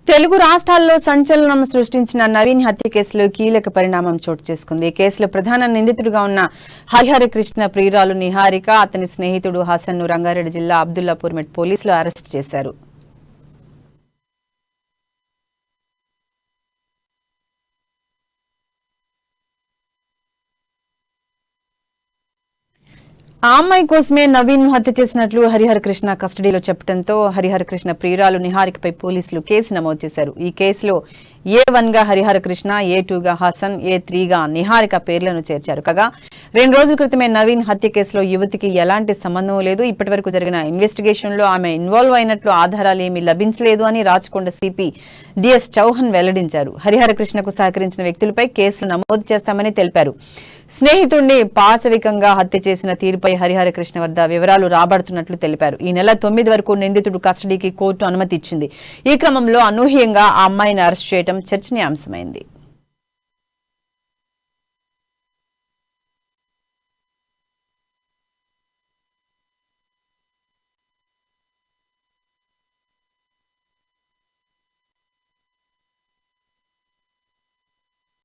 తెలుగు రాష్ట్రాల్లో సంచలనం సృష్టించిన నవీన్ హత్య కేసులో కీలక పరిణామం చోటు చేసుకుంది. ఈ కేసులో ప్రధాన నిందితుడిగా ఉన్న హరిహర కృష్ణ ప్రియురాలు నిహారిక, అతని స్నేహితుడు హసన్ ను రంగారెడ్డి జిల్లా అబ్దుల్లాపూర్ మెట్ పోలీసులు అరెస్ట్ చేశారు. ఆ అమ్మాయి కోసమే నవీన్ హత్య చేసినట్లు హరిహర కృష్ణ కస్టడీలో చెప్పడంతో హరిహర కృష్ణ ప్రియురాలు నిహారికపై పోలీసులు కేసు నమోదు చేశారు. ఈ కేసులో A1 గా హరిహర కృష్ణ, A2 గా హసన్, A3 గా నిహారిక పేర్లను చేర్చారు. కాగా 2 రోజుల క్రితమే నవీన్ హత్య కేసులో యువతికి ఎలాంటి సంబంధం లేదు, ఇప్పటివరకు జరిగిన ఇన్వెస్టిగేషన్ లో ఆమె ఇన్వాల్వ్ అయినట్లు ఆధారాలు ఏమీ లభించలేదు అని రాచకొండ సిపి డిఎస్ చౌహాన్ వెల్లడించారు. హరిహర కృష్ణకు సహకరించిన వ్యక్తులపై కేసులు నమోదు చేస్తామని తెలిపారు. స్నేహితుడిని పాశవికంగా హత్య చేసిన తీరుపై హరిహర కృష్ణ వద్ద వివరాలు రాబడుతున్నట్లు తెలిపారు. ఈ నెల 9 వరకు నిందితుడు కస్టడీకి కోర్టు అనుమతి ఇచ్చింది. ఈ క్రమంలో అనూహ్యంగా ఆ అమ్మాయిని అరెస్ట్ చేయడం చర్చనీయాంశమైంది.